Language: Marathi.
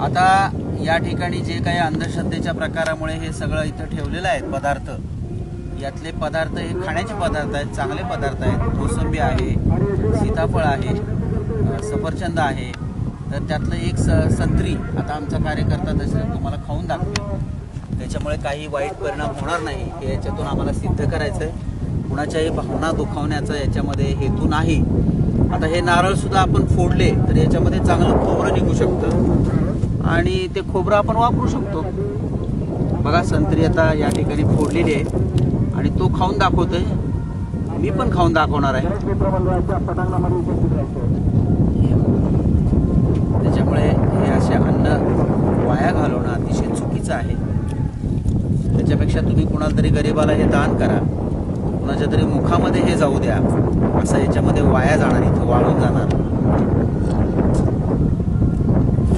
आता या ठिकाणी जे काही अंधश्रद्धेच्या प्रकारामुळे हे सगळं इथं ठेवलेलं आहे पदार्थ, यातले पदार्थ हे खाण्याचे पदार्थ आहेत, चांगले पदार्थ आहेत. मोसंबी आहे, सीताफळ आहे, सफरचंद आहे. तर त्यातलं एक संत्री आता आमचा कार्यकर्ता तसं तुम्हाला खाऊन दाखवेल. त्याच्यामुळे काही वाईट परिणाम होणार नाही हे याच्यातून आम्हाला सिद्ध करायचं आहे. कुणाच्याही भावना दुखावण्याचा याच्यामध्ये हेतू नाही. आता हे नारळसुद्धा आपण फोडले तर याच्यामध्ये चांगलं खोबरं निघू शकतं आणि ते खोबरं आपण वापरू शकतो. बघा संत्री आता या ठिकाणी फोडलेली आहे आणि तो खाऊन दाखवतोय. मी पण खाऊन दाखवणार आहे. त्याच्यामुळे हे असे अन्न वाया घालवणं अतिशय चुकीचं आहे. त्याच्यापेक्षा तुम्ही कुणाला तरी गरिबाला हे दान करा, कुणाच्या तरी मुखामध्ये हे जाऊ द्या. असं याच्यामध्ये वाया जाणार, इथं वाळून जाणार.